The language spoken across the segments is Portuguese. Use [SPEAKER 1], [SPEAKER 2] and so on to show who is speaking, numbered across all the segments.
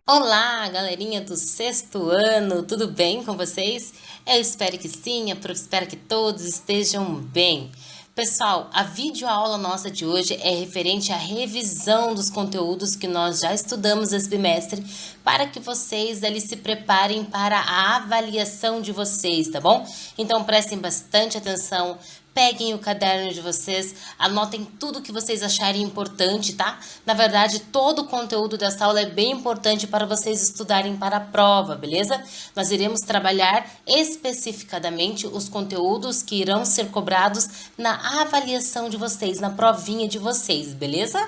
[SPEAKER 1] Olá, galerinha do sexto ano, tudo bem com vocês? Eu espero que sim, eu espero que todos estejam bem. Pessoal, a videoaula nossa de hoje é referente à revisão dos conteúdos que nós já estudamos esse bimestre, para que vocês ali se preparem para a avaliação de vocês, tá bom? Então prestem bastante atenção. Peguem o caderno de vocês, anotem tudo que vocês acharem importante, tá? Na verdade, todo o conteúdo dessa aula é bem importante para vocês estudarem para a prova, beleza? Nós iremos trabalhar especificadamente os conteúdos que irão ser cobrados na avaliação de vocês, na provinha de vocês, beleza?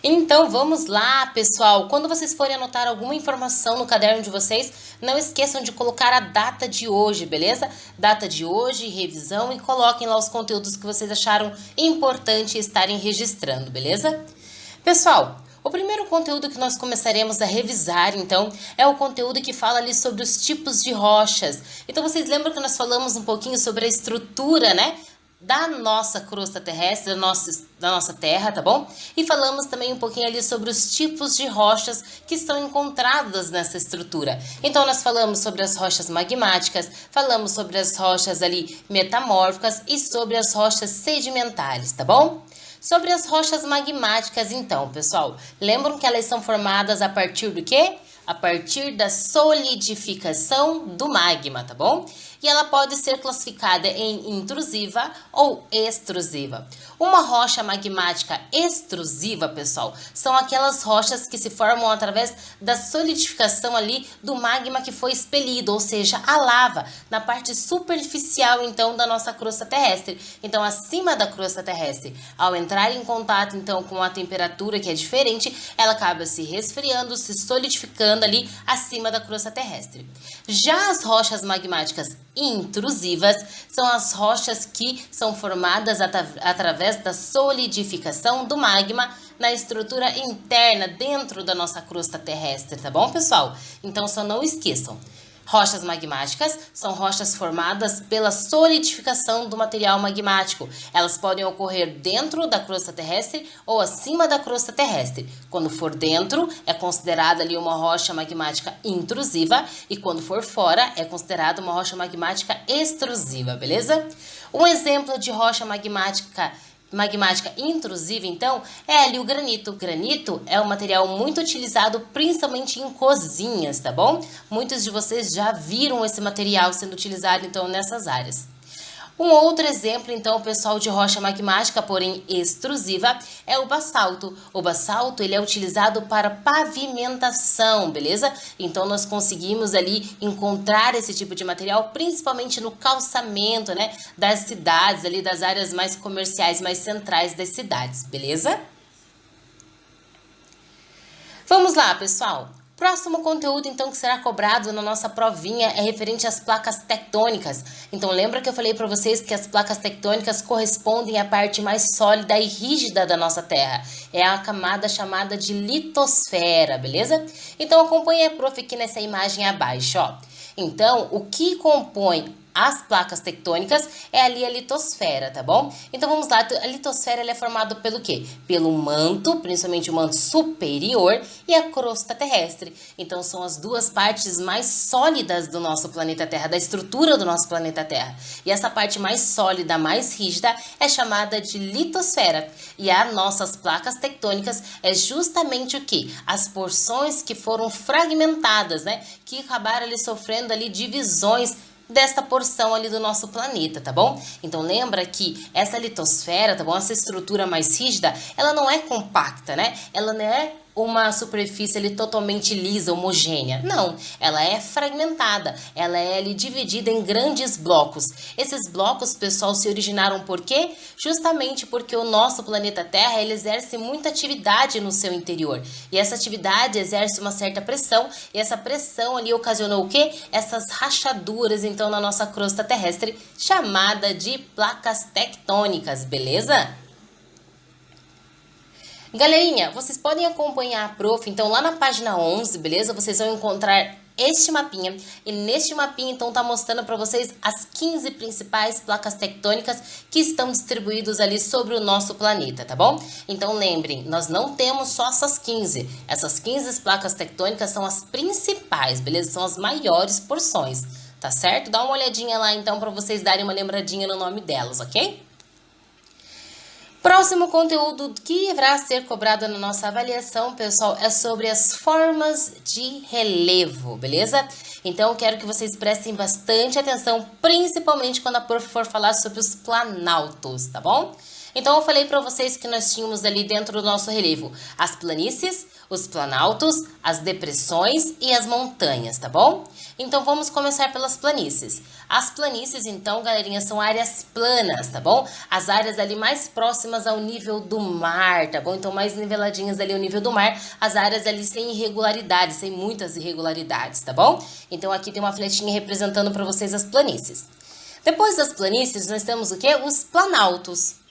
[SPEAKER 1] Então vamos lá, pessoal. Quando vocês forem anotar alguma informação no caderno de vocês, não esqueçam de colocar a data de hoje, beleza? Data de hoje, revisão, e coloquem lá os conteúdos que vocês acharam importante estarem registrando, beleza? Pessoal, o primeiro conteúdo que nós começaremos a revisar, então, é o conteúdo que fala ali sobre os tipos de rochas. Então, vocês lembram que nós falamos um pouquinho sobre a estrutura, né? Da nossa crosta terrestre, da nossa terra, tá bom? E falamos também um pouquinho ali sobre os tipos de rochas que estão encontradas nessa estrutura. Então, nós falamos sobre as rochas magmáticas, falamos sobre as rochas ali metamórficas e sobre as rochas sedimentares, tá bom? Sobre as rochas magmáticas, então, pessoal, lembram que elas são formadas a partir do quê? A partir da solidificação do magma, tá bom? E ela pode ser classificada em intrusiva ou extrusiva. Uma rocha magmática extrusiva, pessoal, são aquelas rochas que se formam através da solidificação ali do magma que foi expelido, ou seja, a lava, na parte superficial, então, da nossa crosta terrestre. Então, acima da crosta terrestre, ao entrar em contato, então, com a temperatura que é diferente, ela acaba se resfriando, se solidificando ali acima da crosta terrestre. Já as rochas magmáticas intrusivas são as rochas que são formadas através da solidificação do magma na estrutura interna dentro da nossa crosta terrestre, tá bom, pessoal? Então, só não esqueçam. Rochas magmáticas são rochas formadas pela solidificação do material magmático. Elas podem ocorrer dentro da crosta terrestre ou acima da crosta terrestre. Quando for dentro, é considerada ali uma rocha magmática intrusiva, e quando for fora, é considerada uma rocha magmática extrusiva, beleza? Um exemplo de rocha magmática intrusiva, então, é ali o granito. O granito é um material muito utilizado principalmente em cozinhas, tá bom? Muitos de vocês já viram esse material sendo utilizado, então, nessas áreas. Um outro exemplo, então, pessoal, de rocha magmática, porém extrusiva, é o basalto. O basalto, ele é utilizado para pavimentação, beleza? Então, nós conseguimos ali encontrar esse tipo de material, principalmente no calçamento, né, das cidades, ali das áreas mais comerciais, mais centrais das cidades, beleza? Vamos lá, pessoal. Próximo conteúdo, então, que será cobrado na nossa provinha é referente às placas tectônicas. Então, lembra que eu falei para vocês que as placas tectônicas correspondem à parte mais sólida e rígida da nossa Terra. É a camada chamada de litosfera, beleza? Então, acompanhe a prof aqui nessa imagem abaixo, ó. Então, o que compõe as placas tectônicas é ali a litosfera, tá bom? Então vamos lá, a litosfera ela é formada pelo quê? Pelo manto, principalmente o manto superior, e a crosta terrestre. Então são as duas partes mais sólidas do nosso planeta Terra, da estrutura do nosso planeta Terra. E essa parte mais sólida, mais rígida, é chamada de litosfera. E as nossas placas tectônicas é justamente o quê? As porções que foram fragmentadas, né? Que acabaram ali sofrendo ali divisões desta porção ali do nosso planeta, tá bom? Então lembra que essa litosfera, tá bom? Essa estrutura mais rígida, ela não é compacta, né? Ela não é uma superfície ali totalmente lisa, homogênea. Não, ela é fragmentada, ela é ali dividida em grandes blocos. Esses blocos, pessoal, se originaram por quê? Justamente porque o nosso planeta Terra, ele exerce muita atividade no seu interior. E essa atividade exerce uma certa pressão, e essa pressão ali ocasionou o quê? Essas rachaduras, então, na nossa crosta terrestre, chamada de placas tectônicas, beleza? Galerinha, vocês podem acompanhar a prof, então, lá na página 11, beleza? Vocês vão encontrar este mapinha, e neste mapinha então tá mostrando para vocês as 15 principais placas tectônicas que estão distribuídas ali sobre o nosso planeta, tá bom? Então lembrem, nós não temos só essas 15 placas tectônicas são as principais, beleza? São as maiores porções, tá certo? Dá uma olhadinha lá então para vocês darem uma lembradinha no nome delas, ok? Próximo conteúdo que irá ser cobrado na nossa avaliação, pessoal, é sobre as formas de relevo, beleza? Então, eu quero que vocês prestem bastante atenção, principalmente quando a prof for falar sobre os planaltos, tá bom? Então, eu falei para vocês que nós tínhamos ali dentro do nosso relevo as planícies, os planaltos, as depressões e as montanhas, tá bom? Então, vamos começar pelas planícies. As planícies, então, galerinha, são áreas planas, tá bom? As áreas ali mais próximas ao nível do mar, tá bom? Então, mais niveladinhas ali ao nível do mar, as áreas ali sem irregularidades, sem muitas irregularidades, tá bom? Então, aqui tem uma flechinha representando para vocês as planícies. Depois das planícies, nós temos o quê? Os planaltos.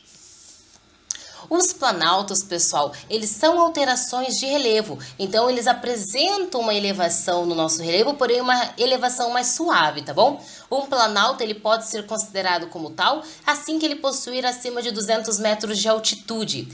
[SPEAKER 1] Os planaltos, pessoal, eles são alterações de relevo, então eles apresentam uma elevação no nosso relevo, porém uma elevação mais suave, tá bom? Um planalto, ele pode ser considerado como tal, assim que ele possuir acima de 200 metros de altitude.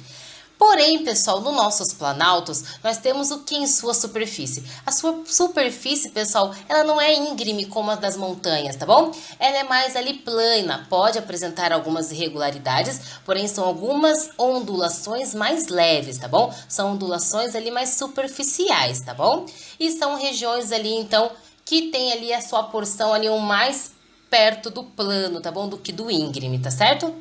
[SPEAKER 1] Porém, pessoal, nos nossos planaltos, nós temos o que em sua superfície? A sua superfície, pessoal, ela não é íngreme como a das montanhas, tá bom? Ela é mais ali plana, pode apresentar algumas irregularidades, porém são algumas ondulações mais leves, tá bom? São ondulações ali mais superficiais, tá bom? E são regiões ali, então, que tem ali a sua porção ali o mais perto do plano, tá bom? Do que do íngreme, tá certo?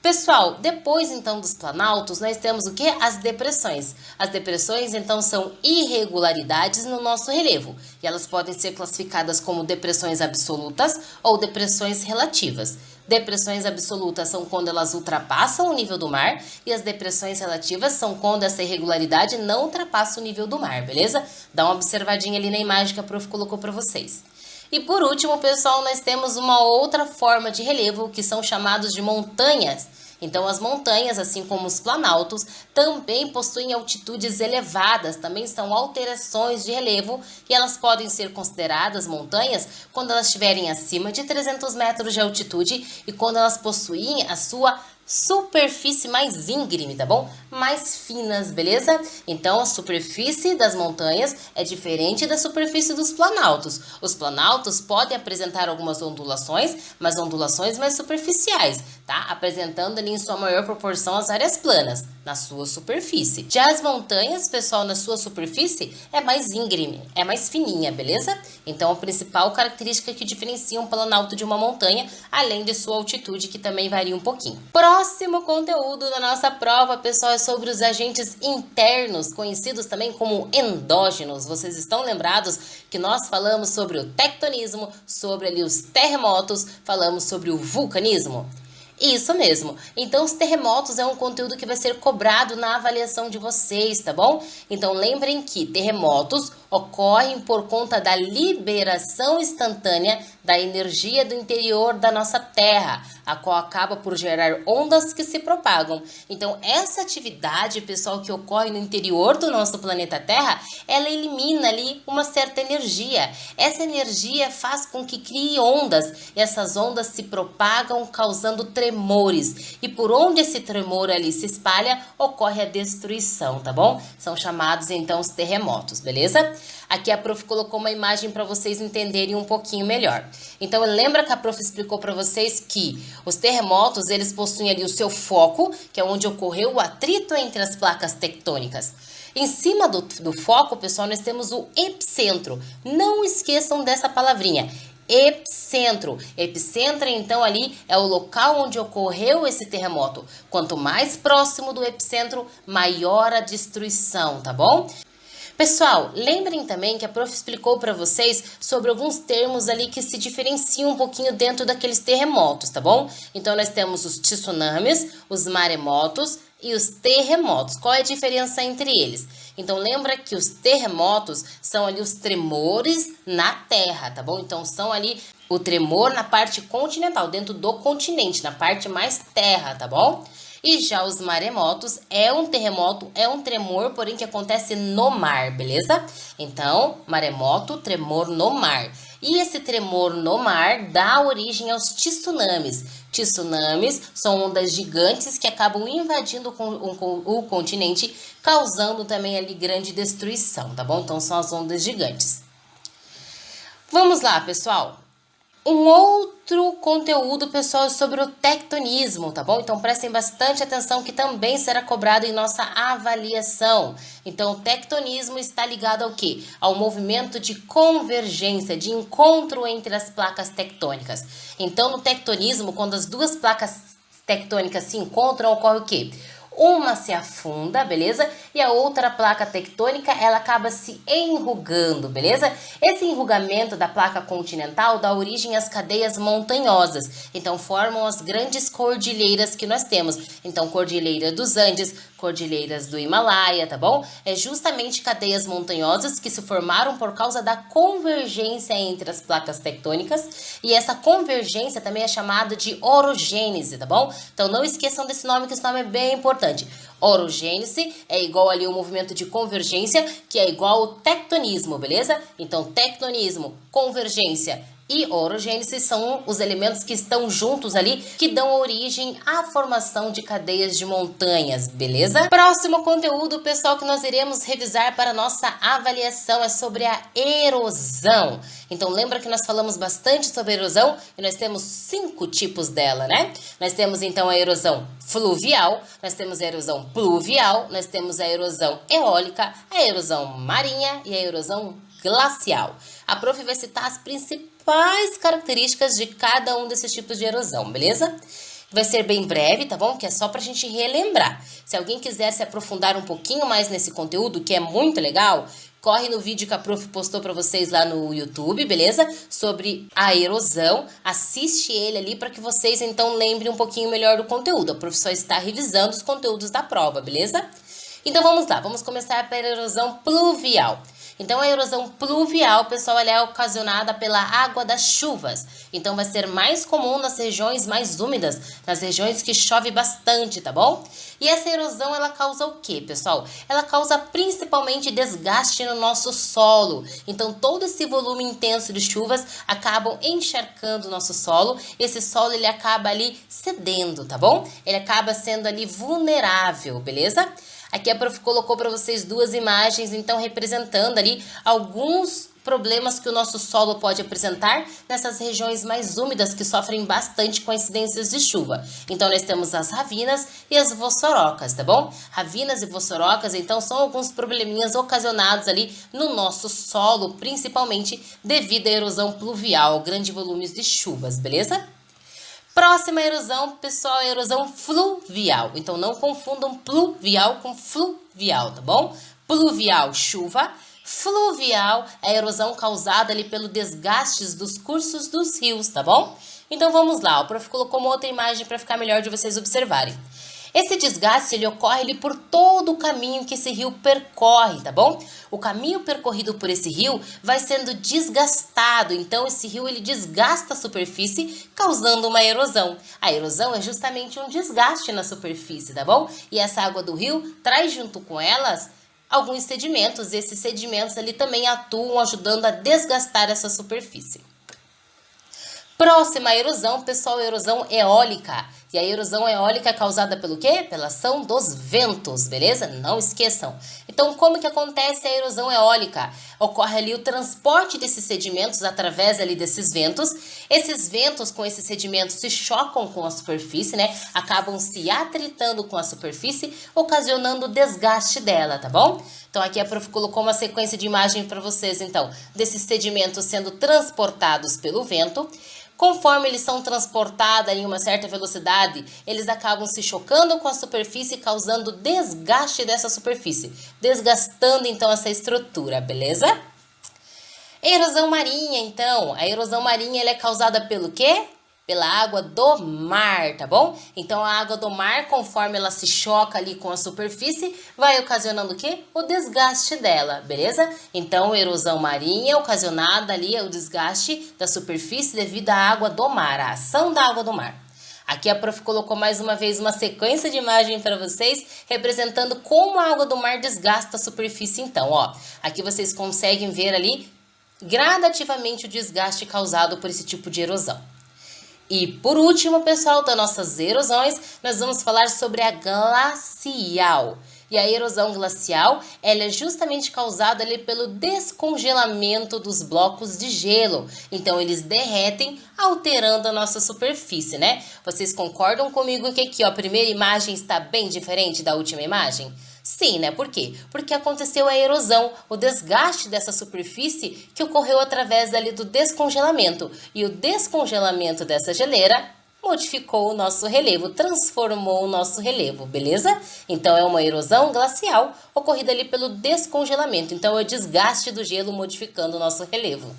[SPEAKER 1] Pessoal, depois então dos planaltos, nós temos o que? As depressões. As depressões então são irregularidades no nosso relevo e elas podem ser classificadas como depressões absolutas ou depressões relativas. Depressões absolutas são quando elas ultrapassam o nível do mar e as depressões relativas são quando essa irregularidade não ultrapassa o nível do mar, beleza? Dá uma observadinha ali na imagem que a prof colocou para vocês. E por último, pessoal, nós temos uma outra forma de relevo que são chamados de montanhas. Então, as montanhas, assim como os planaltos, também possuem altitudes elevadas, também são alterações de relevo e elas podem ser consideradas montanhas quando elas estiverem acima de 300 metros de altitude e quando elas possuem a sua superfície mais íngreme, tá bom? Mais finas, beleza? Então, a superfície das montanhas é diferente da superfície dos planaltos. Os planaltos podem apresentar algumas ondulações, mas ondulações mais superficiais, tá? Apresentando ali em sua maior proporção as áreas planas, na sua superfície. Já as montanhas, pessoal, na sua superfície é mais íngreme, é mais fininha, beleza? Então, a principal característica que diferencia um planalto de uma montanha, além de sua altitude, que também varia um pouquinho. Próximo conteúdo da nossa prova, pessoal, é sobre os agentes internos, conhecidos também como endógenos. Vocês estão lembrados que nós falamos sobre o tectonismo, sobre ali os terremotos, falamos sobre o vulcanismo? Isso mesmo. Então, os terremotos é um conteúdo que vai ser cobrado na avaliação de vocês, tá bom? Então, lembrem que terremotos ocorrem por conta da liberação instantânea da energia do interior da nossa Terra, a qual acaba por gerar ondas que se propagam. Então, essa atividade, pessoal, que ocorre no interior do nosso planeta Terra, ela elimina ali uma certa energia. Essa energia faz com que crie ondas, e essas ondas se propagam causando tremores. E por onde esse tremor ali se espalha, ocorre a destruição, tá bom? São chamados, então, os terremotos, beleza? Aqui a prof colocou uma imagem para vocês entenderem um pouquinho melhor. Então, lembra que a prof explicou para vocês que os terremotos, eles possuem ali o seu foco, que é onde ocorreu o atrito entre as placas tectônicas. Em cima do foco, pessoal, nós temos o epicentro. Não esqueçam dessa palavrinha. Epicentro. Epicentro, então, ali é o local onde ocorreu esse terremoto. Quanto mais próximo do epicentro, maior a destruição, tá bom? Pessoal, lembrem também que a prof explicou para vocês sobre alguns termos ali que se diferenciam um pouquinho dentro daqueles terremotos, tá bom? Então, nós temos os tsunamis, os maremotos e os terremotos. Qual é a diferença entre eles? Então, lembra que os terremotos são ali os tremores na Terra, tá bom? Então, são ali o tremor na parte continental, dentro do continente, na parte mais terra, tá bom? E já os maremotos é um terremoto, é um tremor, porém que acontece no mar, beleza? Então, maremoto, tremor no mar. E esse tremor no mar dá origem aos tsunamis. Tsunamis são ondas gigantes que acabam invadindo o continente, causando também ali grande destruição, tá bom? Então são as ondas gigantes. Vamos lá, pessoal. Um outro conteúdo, pessoal, sobre o tectonismo, tá bom? Então prestem bastante atenção que também será cobrado em nossa avaliação. Então o tectonismo está ligado ao quê? Ao movimento de convergência, de encontro entre as placas tectônicas. Então no tectonismo, quando as duas placas tectônicas se encontram, ocorre o quê? Uma se afunda, beleza? E a outra placa tectônica, ela acaba se enrugando, beleza? Esse enrugamento da placa continental dá origem às cadeias montanhosas. Então, formam as grandes cordilheiras que nós temos. Então, Cordilheira dos Andes, Cordilheiras do Himalaia, tá bom? É justamente cadeias montanhosas que se formaram por causa da convergência entre as placas tectônicas. E essa convergência também é chamada de orogênese, tá bom? Então, não esqueçam desse nome, que esse nome é bem importante. Orogênese é igual ali o movimento de convergência, que é igual ao tectonismo, beleza? Então, tectonismo, convergência e orogênese são os elementos que estão juntos ali, que dão origem à formação de cadeias de montanhas, beleza? Próximo conteúdo, pessoal, que nós iremos revisar para nossa avaliação é sobre a erosão. Então, lembra que nós falamos bastante sobre erosão e nós temos 5 tipos dela, né? Nós temos, então, a erosão fluvial, nós temos a erosão pluvial, nós temos a erosão eólica, a erosão marinha e a erosão glacial. A prof vai citar as principais características de cada um desses tipos de erosão, beleza? Vai ser bem breve, tá bom? Que é só pra gente relembrar. Se alguém quiser se aprofundar um pouquinho mais nesse conteúdo, que é muito legal, corre no vídeo que a prof postou pra vocês lá no YouTube, beleza? Sobre a erosão, assiste ele ali para que vocês então lembrem um pouquinho melhor do conteúdo. A prof só está revisando os conteúdos da prova, beleza? Então vamos lá, vamos começar pela erosão pluvial. Então, a erosão pluvial, pessoal, ela é ocasionada pela água das chuvas. Então, vai ser mais comum nas regiões mais úmidas, nas regiões que chove bastante, tá bom? E essa erosão, ela causa o quê, pessoal? Ela causa principalmente desgaste no nosso solo. Então, todo esse volume intenso de chuvas acabam encharcando o nosso solo. Esse solo, ele acaba ali cedendo, tá bom? Ele acaba sendo ali vulnerável, beleza? Aqui a prof colocou para vocês 2 imagens, então representando ali alguns problemas que o nosso solo pode apresentar nessas regiões mais úmidas que sofrem bastante com incidências de chuva. Então nós temos as ravinas e as vossorocas, tá bom? Ravinas e vossorocas, então, são alguns probleminhas ocasionados ali no nosso solo, principalmente devido à erosão pluvial, grandes volumes de chuvas, beleza? Próxima erosão, pessoal, é a erosão fluvial. Então, não confundam pluvial com fluvial, tá bom? Pluvial, chuva. Fluvial é a erosão causada ali pelo desgastes dos cursos dos rios, tá bom? Então, vamos lá. O prof colocou uma outra imagem para ficar melhor de vocês observarem. Esse desgaste, ele ocorre ali por todo o caminho que esse rio percorre, tá bom? O caminho percorrido por esse rio vai sendo desgastado, então esse rio, ele desgasta a superfície, causando uma erosão. A erosão é justamente um desgaste na superfície, tá bom? E essa água do rio traz junto com elas alguns sedimentos, e esses sedimentos ali também atuam ajudando a desgastar essa superfície. Próxima erosão, pessoal, erosão eólica. E a erosão eólica é causada pelo quê? Pela ação dos ventos, beleza? Não esqueçam. Então, como que acontece a erosão eólica? Ocorre ali o transporte desses sedimentos através ali desses ventos. Esses ventos com esses sedimentos se chocam com a superfície, né? Acabam se atritando com a superfície, ocasionando o desgaste dela, tá bom? Então, aqui a prof colocou uma sequência de imagens para vocês, então, desses sedimentos sendo transportados pelo vento. Conforme eles são transportados em uma certa velocidade, eles acabam se chocando com a superfície, causando desgaste dessa superfície, desgastando então essa estrutura, beleza? Erosão marinha, então. A erosão marinha, ela é causada pelo quê? Pela água do mar, tá bom? Então, a água do mar, conforme ela se choca ali com a superfície, vai ocasionando o quê? O desgaste dela, beleza? Então, erosão marinha ocasionada ali é o desgaste da superfície devido à água do mar, a ação da água do mar. Aqui a prof colocou mais uma vez uma sequência de imagem para vocês, representando como a água do mar desgasta a superfície. Então, ó, aqui vocês conseguem ver ali gradativamente o desgaste causado por esse tipo de erosão. E por último, pessoal, das nossas erosões, nós vamos falar sobre a glacial. E a erosão glacial, ela é justamente causada ali pelo descongelamento dos blocos de gelo. Então, eles derretem, alterando a nossa superfície, né? Vocês concordam comigo que aqui, ó, a primeira imagem está bem diferente da última imagem? Sim, né? Por quê? Porque aconteceu a erosão, o desgaste dessa superfície que ocorreu através ali do descongelamento. E o descongelamento dessa geleira modificou o nosso relevo, transformou o nosso relevo, beleza? Então é uma erosão glacial ocorrida ali pelo descongelamento. Então é o desgaste do gelo modificando o nosso relevo.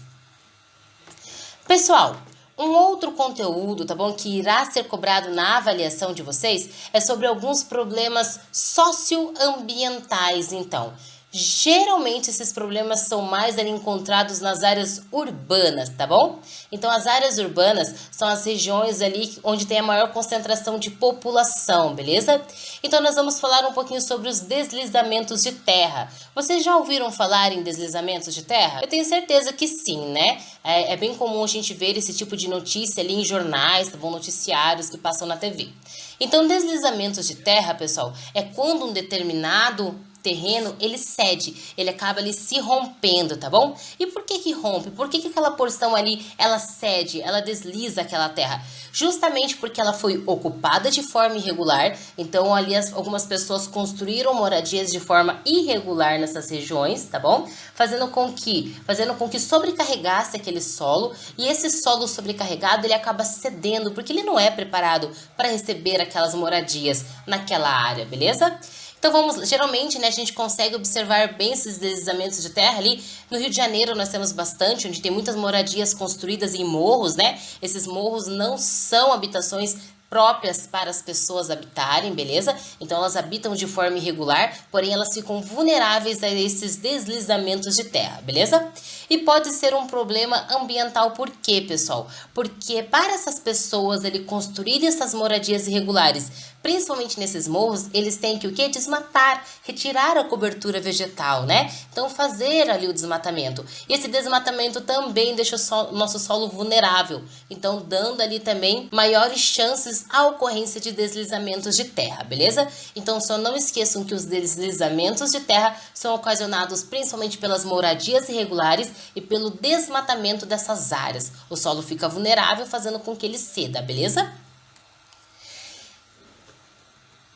[SPEAKER 1] Pessoal, um outro conteúdo, tá bom, que irá ser cobrado na avaliação de vocês é sobre alguns problemas socioambientais, então. Geralmente esses problemas são mais ali encontrados nas áreas urbanas, tá bom? Então as áreas urbanas são as regiões ali onde tem a maior concentração de população, beleza? Então nós vamos falar um pouquinho sobre os deslizamentos de terra. Vocês já ouviram falar em deslizamentos de terra? Eu tenho certeza que sim, né? É bem comum a gente ver esse tipo de notícia ali em jornais, tá bom? Noticiários que passam na TV. Então deslizamentos de terra, pessoal, é quando um determinado terreno, ele cede, ele acaba ali se rompendo, tá bom? E por que que rompe? Por que que aquela porção ali, ela cede, ela desliza aquela terra? Justamente porque ela foi ocupada de forma irregular, então ali algumas pessoas construíram moradias de forma irregular nessas regiões, tá bom? Fazendo com que sobrecarregasse aquele solo, e esse solo sobrecarregado, ele acaba cedendo, porque ele não é preparado para receber aquelas moradias naquela área, beleza? Então geralmente, né, a gente consegue observar bem esses deslizamentos de terra ali. No Rio de Janeiro nós temos bastante, onde tem muitas moradias construídas em morros, né? Esses morros não são habitações próprias para as pessoas habitarem, beleza? Então elas habitam de forma irregular, porém elas ficam vulneráveis a esses deslizamentos de terra, beleza? E pode ser um problema ambiental, por quê, pessoal? Porque para essas pessoas ali construírem essas moradias irregulares, principalmente nesses morros, eles têm que o quê? Desmatar, retirar a cobertura vegetal, né? Então fazer ali o desmatamento. E esse desmatamento também deixa o nosso solo vulnerável, então dando ali também maiores chances à ocorrência de deslizamentos de terra, beleza? Então só não esqueçam que os deslizamentos de terra são ocasionados principalmente pelas moradias irregulares e pelo desmatamento dessas áreas. O solo fica vulnerável, fazendo com que ele ceda, beleza?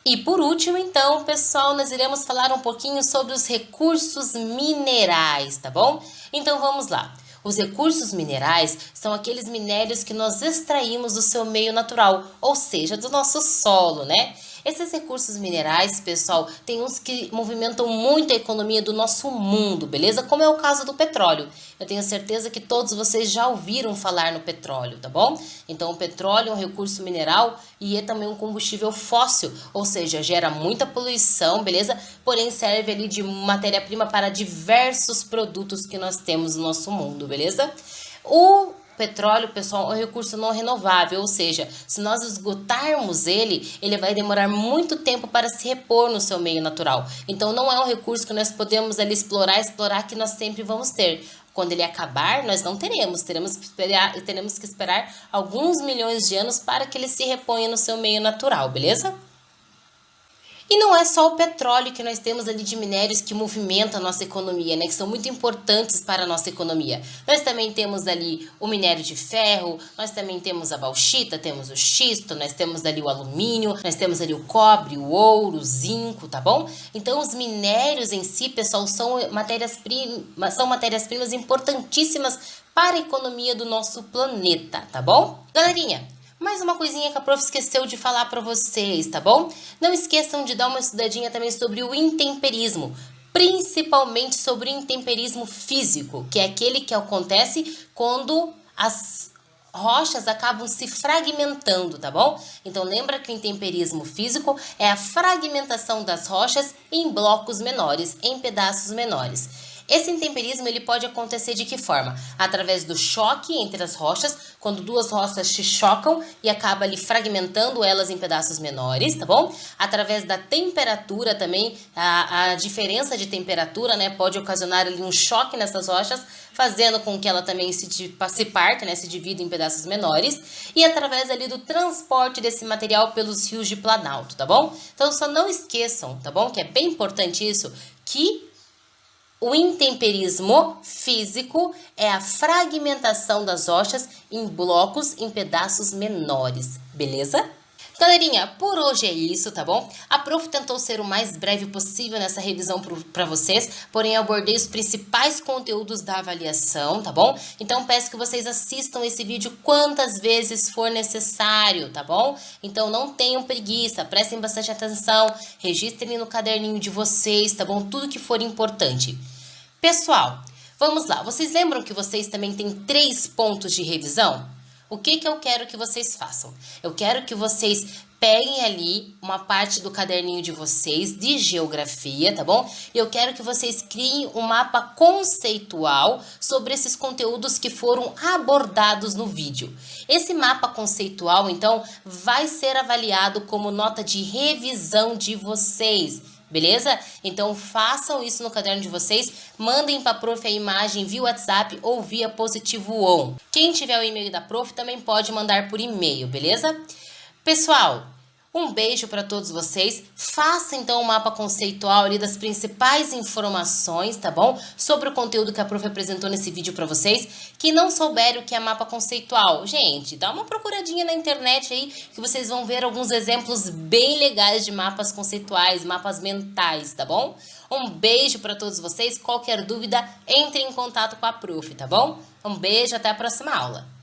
[SPEAKER 1] E por último, então, pessoal, nós iremos falar um pouquinho sobre os recursos minerais, tá bom? Então vamos lá. Os recursos minerais são aqueles minérios que nós extraímos do seu meio natural, ou seja, do nosso solo, né? Esses recursos minerais, pessoal, tem uns que movimentam muito a economia do nosso mundo, beleza? Como é o caso do petróleo. Eu tenho certeza que todos vocês já ouviram falar no petróleo, tá bom? Então, o petróleo é um recurso mineral e é também um combustível fóssil, ou seja, gera muita poluição, beleza? Porém, serve ali de matéria-prima para diversos produtos que nós temos no nosso mundo, beleza? O petróleo, pessoal, é um recurso não renovável, ou seja, se nós esgotarmos ele vai demorar muito tempo para se repor no seu meio natural. Então, não é um recurso que nós podemos ali explorar que nós sempre vamos ter. Quando ele acabar, nós não teremos que esperar alguns milhões de anos para que ele se reponha no seu meio natural, beleza? E não é só o petróleo que nós temos ali de minérios que movimentam a nossa economia, né? Que são muito importantes para a nossa economia. Nós também temos ali o minério de ferro, nós também temos a bauxita, temos o xisto, nós temos ali o alumínio, nós temos ali o cobre, o ouro, o zinco, tá bom? Então os minérios em si, pessoal, são matérias-primas importantíssimas para a economia do nosso planeta, tá bom? Galerinha, mais uma coisinha que a prof esqueceu de falar para vocês, tá bom? Não esqueçam de dar uma estudadinha também sobre o intemperismo, principalmente sobre o intemperismo físico, que é aquele que acontece quando as rochas acabam se fragmentando, tá bom? Então lembra que o intemperismo físico é a fragmentação das rochas em blocos menores, em pedaços menores. Esse intemperismo ele pode acontecer de que forma? Através do choque entre as rochas, quando duas rochas se chocam e acaba ali fragmentando elas em pedaços menores, tá bom? Através da temperatura também, a diferença de temperatura, né, pode ocasionar ali um choque nessas rochas, fazendo com que ela também se parte, né, se divida em pedaços menores, e através ali do transporte desse material pelos rios de planalto, tá bom? Então só não esqueçam, tá bom? Que é bem importante isso, que o intemperismo físico é a fragmentação das rochas em blocos em pedaços menores, beleza? Galerinha, por hoje é isso, tá bom? A prof tentou ser o mais breve possível nessa revisão para vocês, porém eu abordei os principais conteúdos da avaliação, tá bom? Então peço que vocês assistam esse vídeo quantas vezes for necessário, tá bom? Então não tenham preguiça, prestem bastante atenção, registrem no caderninho de vocês, tá bom? Tudo que for importante. Pessoal, vamos lá. Vocês lembram que vocês também têm 3 pontos de revisão? O que eu quero que vocês façam? Eu quero que vocês peguem ali uma parte do caderninho de vocês de geografia, tá bom? E eu quero que vocês criem um mapa conceitual sobre esses conteúdos que foram abordados no vídeo. Esse mapa conceitual, então, vai ser avaliado como nota de revisão de vocês. Beleza? Então façam isso no caderno de vocês, mandem para a prof a imagem via WhatsApp ou via Positivo On. Quem tiver o e-mail da prof também pode mandar por e-mail, beleza? Pessoal, um beijo para todos vocês. Faça então um mapa conceitual ali das principais informações, tá bom? Sobre o conteúdo que a prof apresentou nesse vídeo para vocês. Quem não souber o que é mapa conceitual, gente, dá uma procuradinha na internet aí que vocês vão ver alguns exemplos bem legais de mapas conceituais, mapas mentais, tá bom? Um beijo para todos vocês. Qualquer dúvida, entre em contato com a prof, tá bom? Um beijo, até a próxima aula.